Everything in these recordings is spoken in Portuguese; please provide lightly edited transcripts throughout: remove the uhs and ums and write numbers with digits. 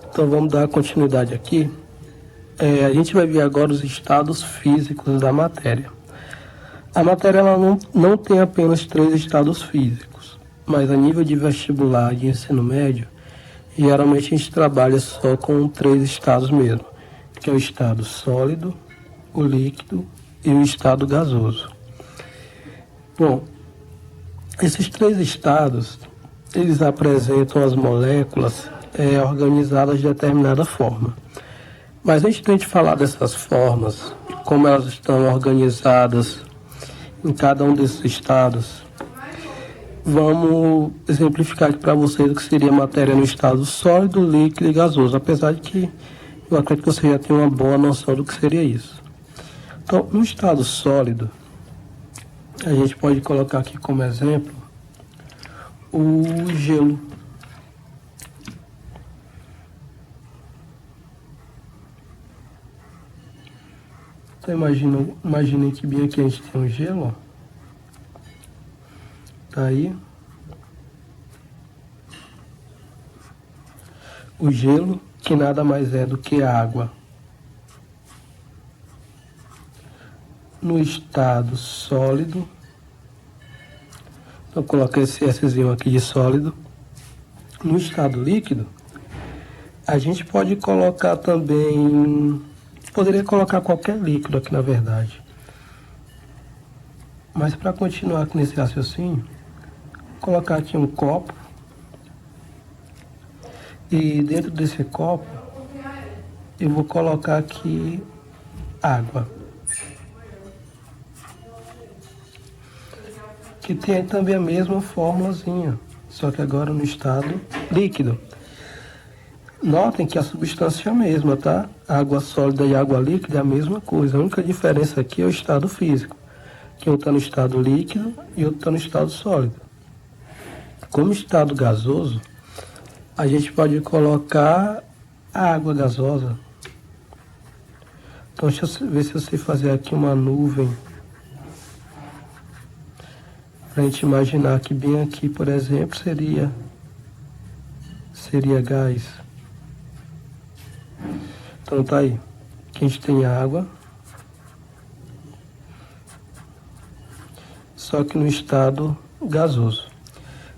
Então vamos dar continuidade aqui. A gente vai ver agora os estados físicos da matéria. A matéria ela não tem apenas 3 estados físicos, mas a nível de vestibular de ensino médio, geralmente a gente trabalha só com 3 estados mesmo, que é o estado sólido, o líquido e o estado gasoso. Bom, esses 3 estados, eles apresentam as moléculas organizadas de determinada forma. Mas antes de a gente falar dessas formas, como elas estão organizadas em cada um desses estados, vamos exemplificar aqui para vocês o que seria matéria no estado sólido, líquido e gasoso, apesar de que eu acredito que você já tem uma boa noção do que seria isso. Então, no estado sólido, a gente pode colocar aqui como exemplo o gelo. Então imaginem que bem aqui a gente tem um gelo, ó. Tá aí. O gelo, que nada mais é do que água. No estado sólido, então coloca esse Szinho aqui de sólido. No estado líquido, a gente pode colocar também, poderia colocar qualquer líquido aqui na verdade. Mas para continuar aqui nesse raciocínio, vou colocar aqui um copo. E dentro desse copo, eu vou colocar aqui água. Que tem também a mesma fórmulazinha, só que agora no estado líquido. Notem que a substância é a mesma, tá? Água sólida e água líquida é a mesma coisa. A única diferença aqui é o estado físico, que um está no estado líquido e outro está no estado sólido. Como estado gasoso, a gente pode colocar a água gasosa. Então, deixa eu ver se eu sei fazer aqui uma nuvem. Para a gente imaginar que bem aqui, por exemplo, seria gás. Então tá aí. Aqui a gente tem água. Só que no estado gasoso.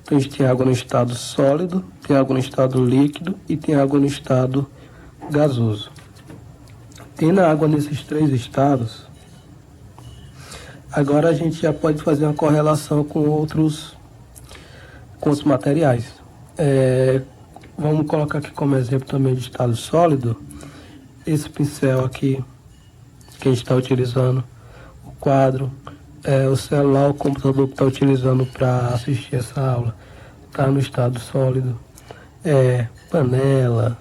Então a gente tem água no estado sólido, tem água no estado líquido e tem água no estado gasoso. Tendo a água nesses 3 estados, agora a gente já pode fazer uma correlação com os materiais. Vamos colocar aqui como exemplo também de estado sólido, esse pincel aqui que a gente está utilizando, o quadro, o celular, o computador que está utilizando para assistir essa aula, está no estado sólido. Panela,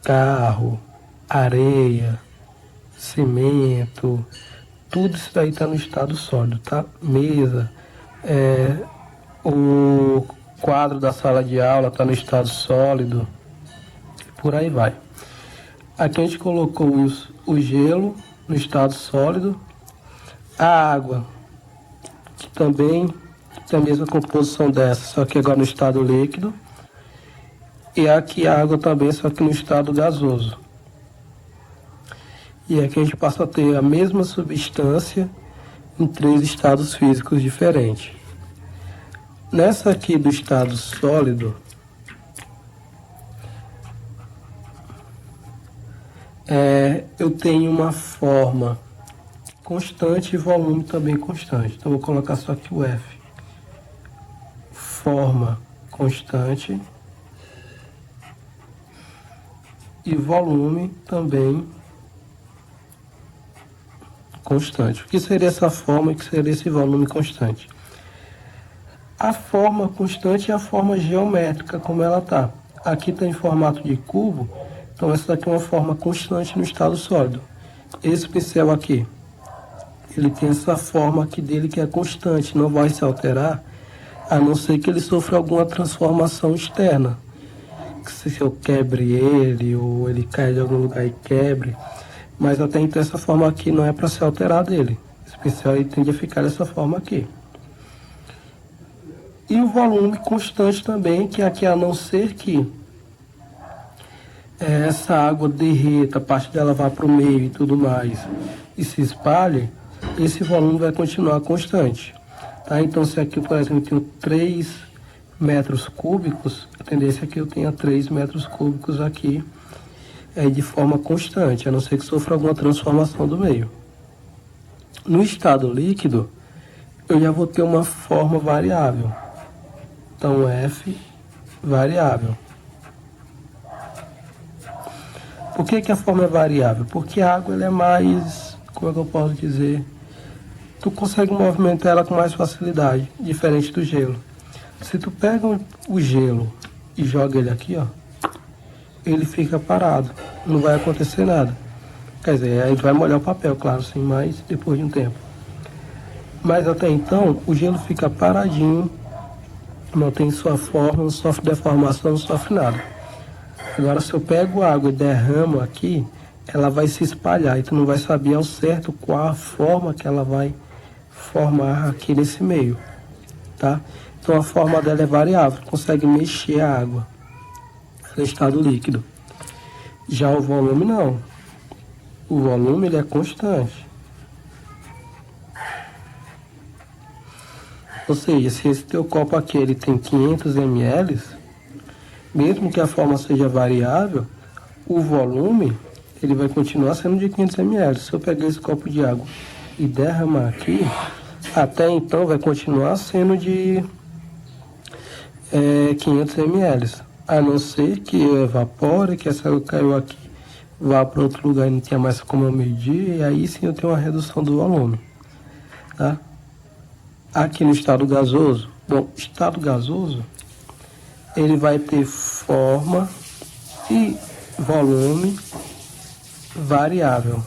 carro, areia, cimento, tudo isso daí está no estado sólido, tá? Mesa, o quadro da sala de aula está no estado sólido, por aí vai. Aqui a gente colocou o gelo no estado sólido, a água, que também tem a mesma composição dessa, só que agora no estado líquido, e aqui a água também, só que no estado gasoso. E aqui a gente passa a ter a mesma substância em 3 estados físicos diferentes. Nessa aqui do estado sólido, eu tenho uma forma constante e volume também constante. Então vou colocar só aqui o F. Forma constante e volume também constante. O que seria essa forma e o que seria esse volume constante? A forma constante é a forma geométrica, como ela está. Aqui está em formato de cubo, então essa daqui é uma forma constante no estado sólido. Esse pincel aqui, ele tem essa forma aqui dele que é constante, não vai se alterar, a não ser que ele sofra alguma transformação externa. Se eu quebre ele, ou ele cai de algum lugar e quebre, mas até então essa forma aqui não é para ser alterada dele. Esse pincel aí tende a ficar dessa forma aqui. E o volume constante também, que aqui a não ser que essa água derreta, a parte dela vá para o meio e tudo mais, e se espalhe, esse volume vai continuar constante. Tá? Então, se aqui, por exemplo, eu tenho 3 metros cúbicos, a tendência é que eu tenha 3 metros cúbicos aqui de forma constante, a não ser que sofra alguma transformação do meio. No estado líquido, eu já vou ter uma forma variável. Então, F variável. Por que a forma é variável? Porque a água ela é mais, como é que eu posso dizer? Tu consegue movimentar ela com mais facilidade, diferente do gelo. Se tu pega o gelo e joga ele aqui, ó, ele fica parado, não vai acontecer nada. Quer dizer, a gente vai molhar o papel, claro, sim, mas depois de um tempo. Mas até então, o gelo fica paradinho, mantém sua forma, não sofre deformação, não sofre nada. Agora, se eu pego água e derramo aqui, ela vai se espalhar e tu não vai saber ao certo qual a forma que ela vai formar aqui nesse meio, tá? Então, a forma dela é variável, consegue mexer a água. Ela é estado líquido. Já o volume, não. O volume, ele é constante. Ou seja, se esse teu copo aqui ele tem 500 ml, mesmo que a forma seja variável, o volume ele vai continuar sendo de 500 ml. Se eu pegar esse copo de água e derramar aqui, até então vai continuar sendo de 500 ml. A não ser que evapore, que essa água caiu aqui, vá para outro lugar e não tenha mais como eu medir, e aí sim eu tenho uma redução do volume. Tá? Aqui no estado gasoso, bom, estado gasoso, ele vai ter forma e volume variável.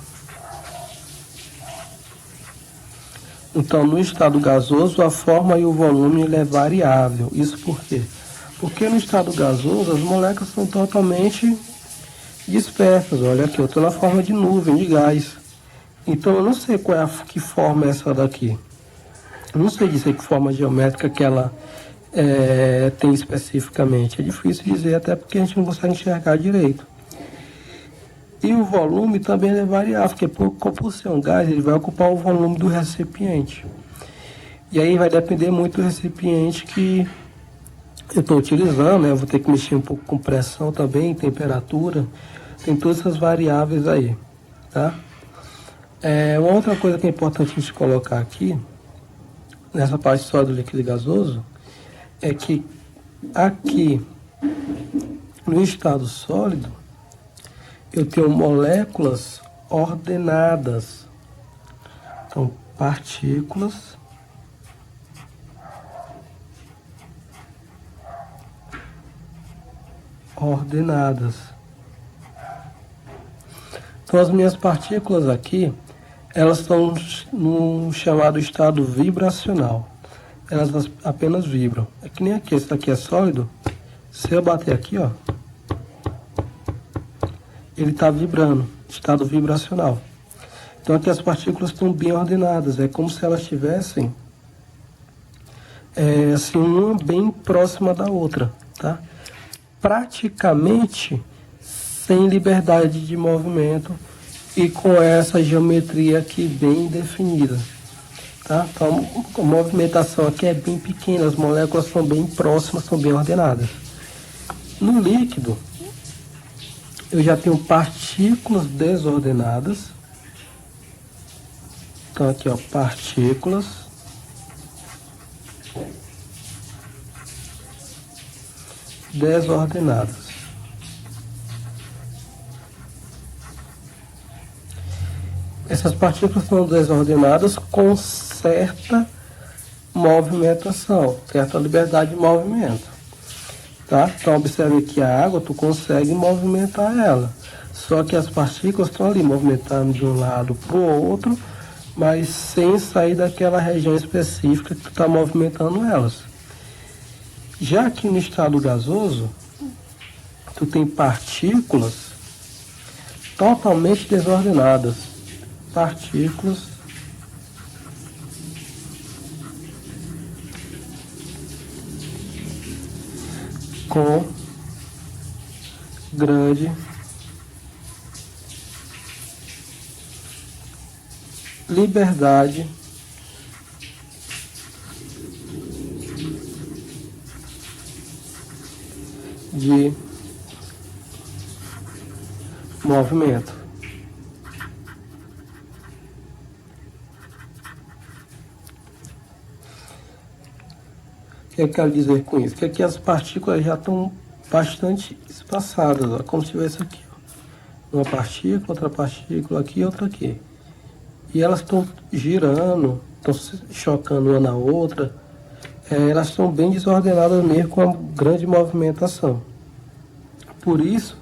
Então, no estado gasoso, a forma e o volume ele é variável. Isso por quê? Porque no estado gasoso, as moléculas são totalmente dispersas. Olha aqui, eu estou na forma de nuvem, de gás. Então, eu não sei qual é que forma é essa daqui. Eu não sei dizer que forma geométrica que ela tem especificamente. É difícil dizer, até porque a gente não consegue enxergar direito. E o volume também é variável, porque por ser um gás, ele vai ocupar o volume do recipiente. E aí vai depender muito do recipiente que eu estou utilizando, né? Eu vou ter que mexer um pouco com pressão também, temperatura, tem todas essas variáveis aí, tá? Uma outra coisa que é importante a gente colocar aqui, nessa parte só do líquido gasoso, é que aqui no estado sólido eu tenho moléculas ordenadas. Então, partículas ordenadas. Então, as minhas partículas aqui, elas estão no chamado estado vibracional. Elas apenas vibram. É que nem aqui, esse daqui é sólido. Se eu bater aqui, ó, ele está vibrando, estado vibracional. Então aqui as partículas estão bem ordenadas, é como se elas estivessem assim, uma bem próxima da outra, tá? Praticamente sem liberdade de movimento e com essa geometria aqui bem definida, tá? Então a movimentação aqui é bem pequena, as moléculas são bem próximas, são bem ordenadas. No líquido, eu já tenho partículas desordenadas. Então aqui, ó, partículas desordenadas. Essas partículas são desordenadas com certa movimentação, certa liberdade de movimento. Tá? Então observe que a água tu consegue movimentar ela. Só que as partículas estão ali movimentando de um lado para o outro, mas sem sair daquela região específica que tu está movimentando elas. Já que no estado gasoso, tu tem partículas totalmente desordenadas. Partículas com grande liberdade de movimento. O que eu quero dizer com isso? Que aqui as partículas já estão bastante espaçadas, ó, como se tivesse aqui, ó, uma partícula, outra partícula aqui, outra aqui. E elas estão girando, estão se chocando uma na outra. Elas estão bem desordenadas mesmo, com uma grande movimentação. Por isso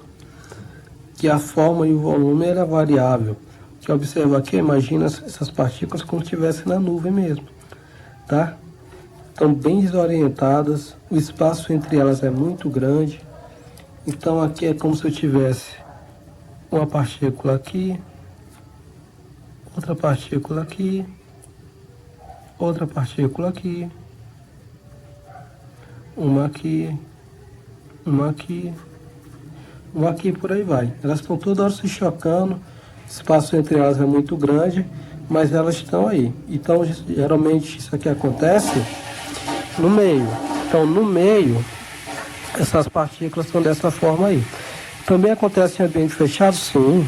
que a forma e o volume é variável. Você observa aqui, imagina essas partículas como se estivessem na nuvem mesmo, tá? Estão bem desorientadas, o espaço entre elas é muito grande. Então aqui é como se eu tivesse uma partícula aqui, outra partícula aqui, outra partícula aqui, uma aqui, uma aqui, uma aqui, por aí vai. Elas estão toda hora se chocando, o espaço entre elas é muito grande, mas elas estão aí. Então geralmente isso aqui acontece no meio. Então no meio, essas partículas estão dessa forma aí. Também acontece em ambiente fechado? Sim,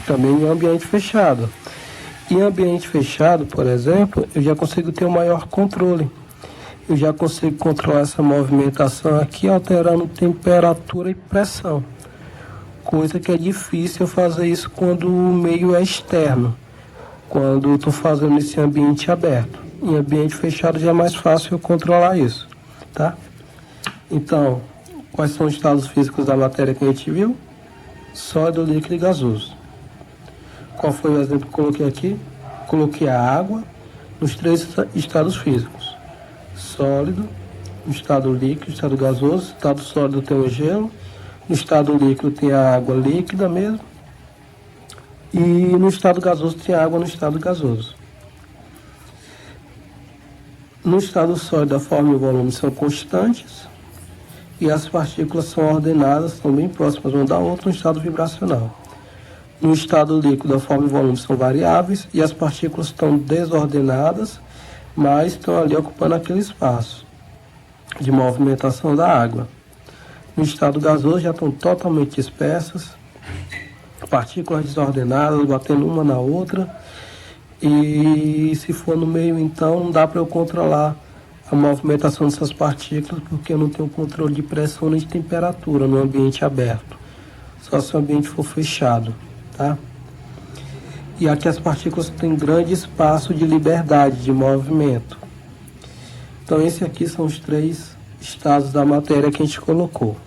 também em ambiente fechado. Em ambiente fechado, por exemplo, eu já consigo ter um maior controle. Eu já consigo controlar essa movimentação aqui, alterando temperatura e pressão. Coisa que é difícil eu fazer isso quando o meio é externo. Quando eu estou fazendo esse ambiente aberto. Em ambiente fechado já é mais fácil eu controlar isso, tá? Então, quais são os estados físicos da matéria que a gente viu? Sólido, líquido e gasoso. Qual foi o exemplo que eu coloquei aqui? Coloquei a água nos 3 estados físicos. Sólido, no estado líquido, estado gasoso. No estado sólido tem o gelo. No estado líquido tem a água líquida mesmo. E no estado gasoso tem a água no estado gasoso. No estado sólido, a forma e o volume são constantes. E as partículas são ordenadas, estão bem próximas uma da outra no estado vibracional. No estado líquido, a forma e o volume são variáveis e as partículas estão desordenadas, mas estão ali ocupando aquele espaço de movimentação da água. No estado gasoso já estão totalmente dispersas, partículas desordenadas, batendo uma na outra. E se for no meio, então, não dá para eu controlar a movimentação dessas partículas, porque eu não tenho controle de pressão nem de temperatura no ambiente aberto. Só se o ambiente for fechado, tá? E aqui as partículas têm grande espaço de liberdade, de movimento. Então, esses aqui são os 3 estados da matéria que a gente colocou.